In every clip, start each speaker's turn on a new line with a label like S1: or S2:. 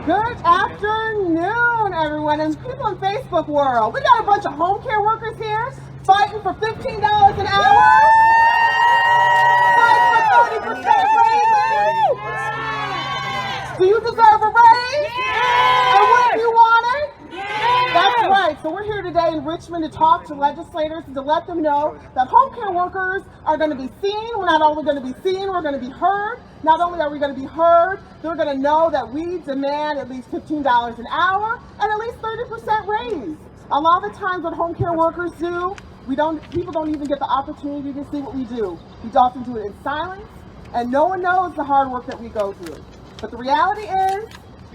S1: Good afternoon, everyone, and people in Facebook world. We got a bunch of home care workers here fighting for $15 an hour, fighting for 30% raises. Do you deserve a raise? And wouldn't you want it? That's right. So we're here today in Richmond to talk to legislators and to let them know that home care workers are going to be seen. We're not only going to be seen, we're going to be heard. Not only are we going to be heard, they're going to know that we demand at least $15 an hour and at least 30% raise. A lot of the times what home care workers do, people don't even get the opportunity to see what we do. We often do it in silence, and no one knows the hard work that we go through. But the reality is,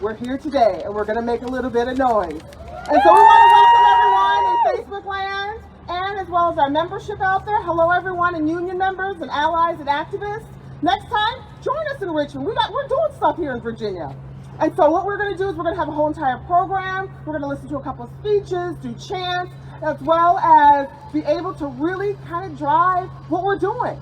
S1: we're here today, and we're going to make a little bit of noise. And so we want to welcome everyone in Facebook land, and as well as our membership out there. Hello, everyone, and union members and allies and activists. Next time, join us in Richmond. We're doing stuff here in Virginia. And so what we're going to do is we're going to have a whole entire program. We're going to listen to a couple of speeches, do chants, as well as be able to really kind of drive what we're doing.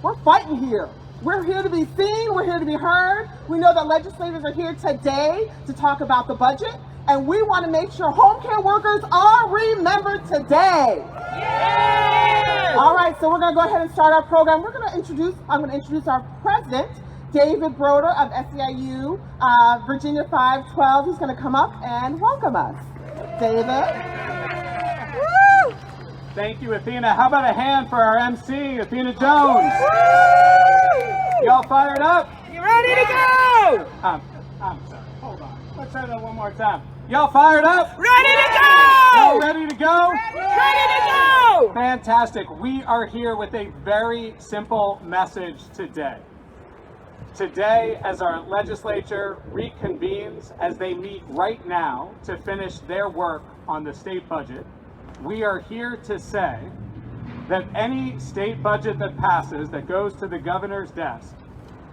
S1: We're fighting here. We're here to be seen. We're here to be heard. We know that legislators are here today to talk about the budget. And we want to make sure home care workers are remembered today. Yes! All right, so we're going to go ahead and start our program. I'm going to introduce our president, David Broder of SEIU, Virginia 512. He's going to come up and welcome us. David.
S2: Woo! Thank you, Athena. How about a hand for our MC, Athena Jones? Y'all fired up?
S3: You ready to go?
S2: I'm sorry. Hold on. Let's try that one more time. Y'all fired up?
S3: Ready to go!
S2: Y'all ready to go?
S3: Ready to go!
S2: Fantastic. We are here with a very simple message today. Today, as our legislature reconvenes, as they meet right now to finish their work on the state budget, we are here to say that any state budget that passes, that goes to the governor's desk,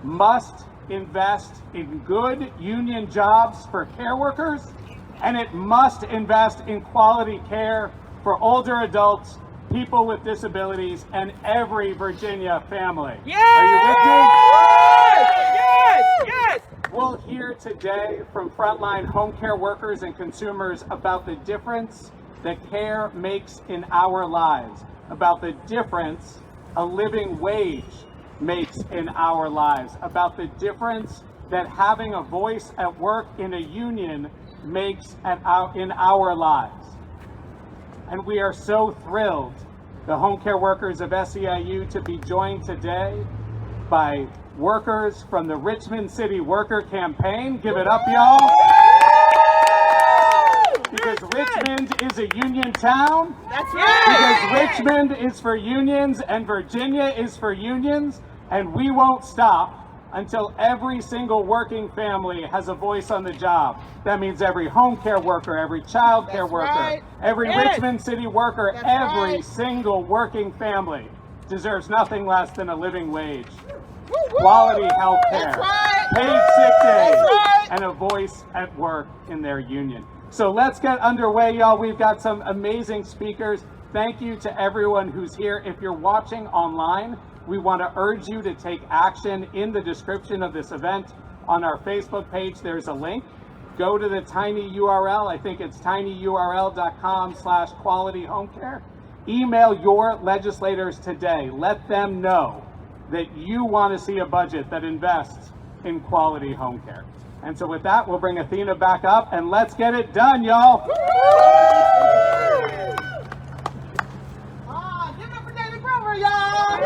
S2: must invest in good union jobs for care workers, and it must invest in quality care for older adults, people with disabilities, and every Virginia family.
S3: Yes!
S2: Are you with me?
S3: Yes! Yes!
S2: We'll hear today from frontline home care workers and consumers about the difference that care makes in our lives, about the difference a living wage makes in our lives, about the difference that having a voice at work in a union makes in our lives. And we are so thrilled, the home care workers of SEIU, to be joined today by workers from the Richmond City Worker Campaign. Give it up, y'all. Because Richmond is a union town.
S3: That's right.
S2: Because Richmond is for unions and Virginia is for unions. And we won't stop until every single working family has a voice on the job. That means every home care worker, every child care worker,
S1: right.
S2: every Richmond City worker,
S1: That's
S2: every
S1: right.
S2: single working family deserves nothing less than a living wage,
S1: Woo-woo!
S2: quality health care,
S1: That's right.
S2: paid sick days,
S1: That's right.
S2: and a voice at work in their union. So let's get underway, y'all. We've got some amazing speakers. Thank you to everyone who's here. If you're watching online, we want to urge you to take action. In the description of this event on our Facebook page, there's a link. Go to the tiny URL. I think it's tinyurl.com/qualityhomecare. Email your legislators today. Let them know that you want to see a budget that invests in quality home care. And so with that, we'll bring Athena back up and let's get it done, y'all.
S1: Give it up for David Broder, y'all!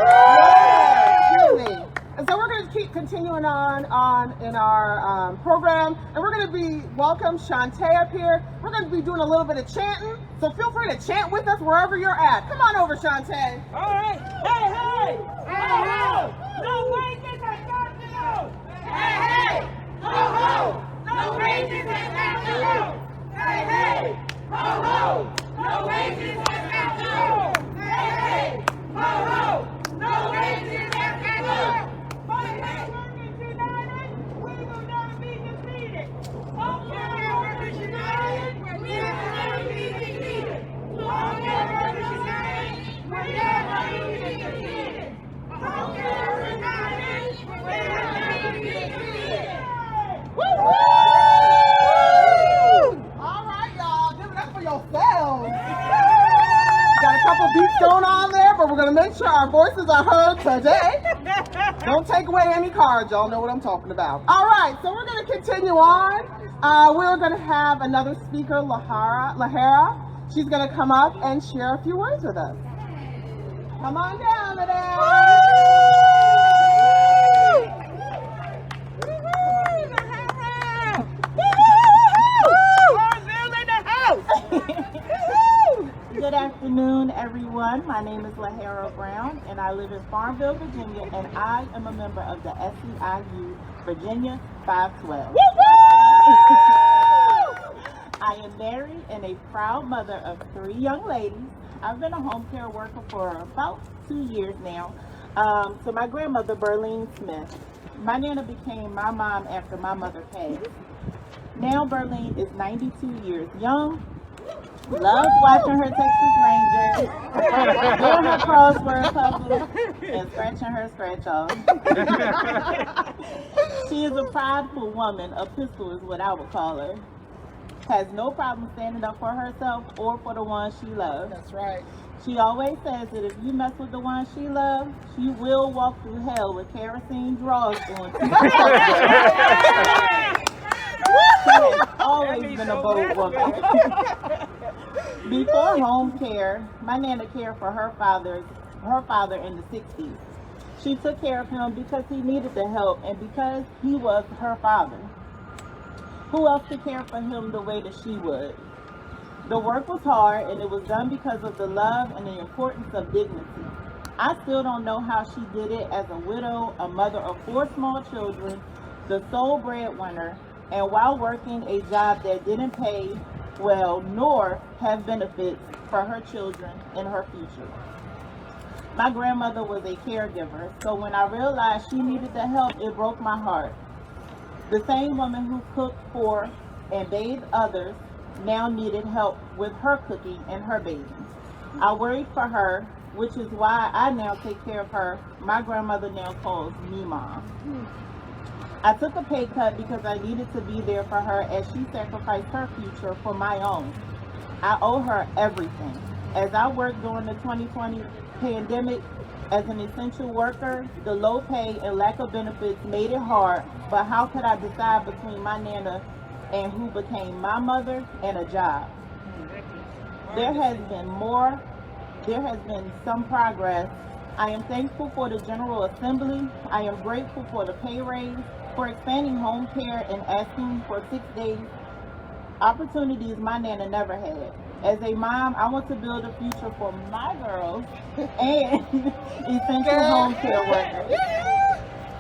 S1: Excuse me. And so we're going to keep continuing on in our program, and we're going to be welcome Shantae up here. We're going to be doing a little bit of chanting, so feel free to chant with us wherever you're at. Come on over, Shantae.
S3: All right. Hey, hey! Hey, hey! No wages at National! Hey, hey! Ho, ho! No wages at National! Hey, hey! Ho, ho! No wages at National! Hey, hey! Ho, ho! No wages at National! Home care workers united, we will never be defeated. Home care workers united, we will never be defeated. Home care workers united, we will never be defeated. Home care workers united,
S1: our voices are heard today. Don't take away any cards. Y'all know what I'm talking about. All right, so we're going to continue on. We're going to have another speaker, Lahara. She's going to come up and share a few words with us. Come on down, madam.
S4: Good afternoon, everyone. My name is Lahara Brown, and I live in Farmville, Virginia, and I am a member of the SEIU Virginia 512. I am married and a proud mother of 3 young ladies. I've been a home care worker for about 2 years now. So my grandmother, Berlene Smith, my Nana became my mom after my mother passed. Now Berlene is 92 years young. Loves watching her Texas Rangers, doing her crossword puzzle, and scratching her scratch off. She is a prideful woman. A pistol is what I would call her. Has no problem standing up for herself or for the ones she loves.
S1: That's right.
S4: She always says that if you mess with the ones she loves, she will walk through hell with kerosene drawers on. She has always been a bold woman. Before home care, my Nana cared for her father in the 60s. She took care of him because he needed the help and because he was her father. Who else to care for him the way that she would? The work was hard, and it was done because of the love and the importance of dignity. I still don't know how she did it as a widow, a mother of 4 small children, the sole breadwinner, and while working a job that didn't pay well nor have benefits for her children in her future. My grandmother was a caregiver, so when I realized she needed the help, it broke my heart. The same woman who cooked for and bathed others now needed help with her cooking and her bathing. I worried for her, which is why I now take care of her. My grandmother now calls me Mom. I took a pay cut because I needed to be there for her as she sacrificed her future for my own. I owe her everything. As I worked during the 2020 pandemic as an essential worker, the low pay and lack of benefits made it hard, but how could I decide between my Nana and who became my mother and a job? There has been some progress. I am thankful for the General Assembly. I am grateful for the pay raise, for expanding home care and asking for 6 days, opportunities my Nana never had. As a mom, I want to build a future for my girls and essential home care workers.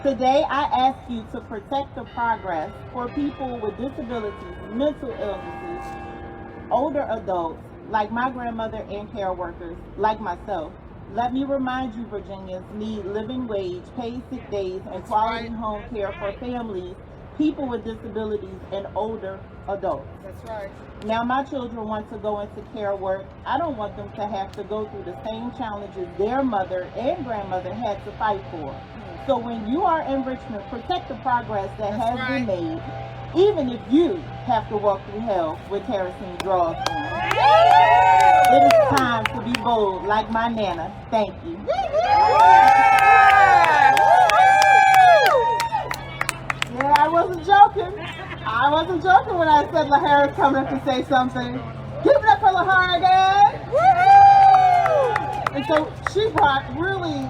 S4: Today, I ask you to protect the progress for people with disabilities, mental illnesses, older adults, like my grandmother, and care workers, like myself. Let me remind you, Virginians need living wage, paid sick days, and quality home care for families, people with disabilities, and older adults.
S1: That's right.
S4: Now my children want to go into care work. I don't want them to have to go through the same challenges their mother and grandmother had to fight for. So when you are in Richmond, protect the progress that has been made, even if you have to walk through hell with kerosene drawers on. It is time to be bold like my Nana. Thank you.
S1: Yeah, I wasn't joking. I wasn't joking when I said Lahara's coming up to say something. Give it up for Lahara again. And so she brought really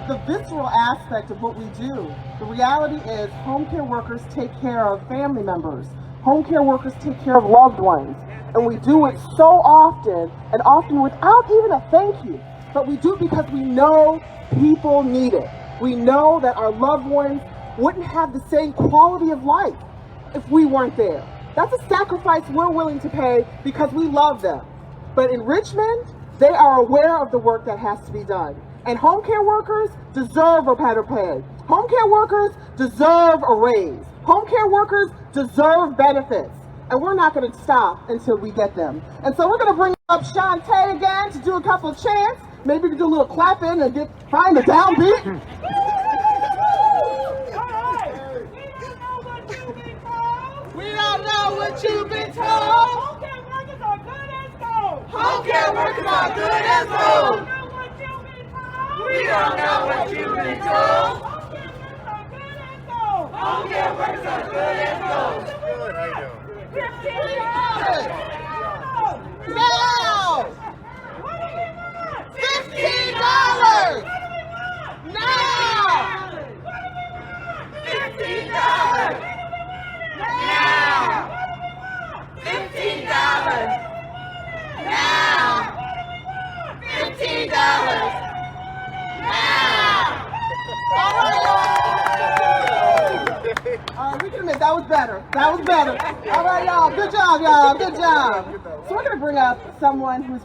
S1: the visceral aspect of what we do. The reality is home care workers take care of family members. Home care workers take care of loved ones. And we do it so often, and often without even a thank you. But we do it because we know people need it. We know that our loved ones wouldn't have the same quality of life if we weren't there. That's a sacrifice we're willing to pay because we love them. But in Richmond, they are aware of the work that has to be done. And home care workers deserve a better pay. Home care workers deserve a raise. Home care workers deserve benefits. And we're not going to stop until we get them. And so we're going to bring up Shantae again to do a couple of chants. Maybe we can do a little clapping and find the downbeat.
S3: We don't know what you've been told. Home care workers are good as gold. Home care workers are good as gold. We don't know what you've been told. Home care workers are good as gold.
S5: Good, how you doing?
S3: $15.
S1: Now!
S3: What do we want?
S1: $15! Now!
S3: $15. Now! $15. Now! $15. Now!
S1: All right, we can admit that was better. That was better. All right, y'all. Good job, y'all. Good job. So we're gonna bring up someone who's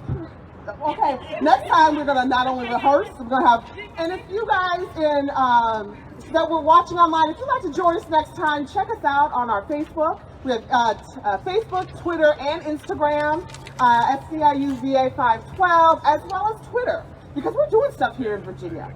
S1: okay. Next time we're gonna not only rehearse, we're gonna have. And if you guys in that we're watching online, if you'd like to join us next time, check us out on our Facebook. We have Facebook, Twitter, and Instagram at SEIU VA 512, as well as Twitter, because we're doing stuff here in Virginia.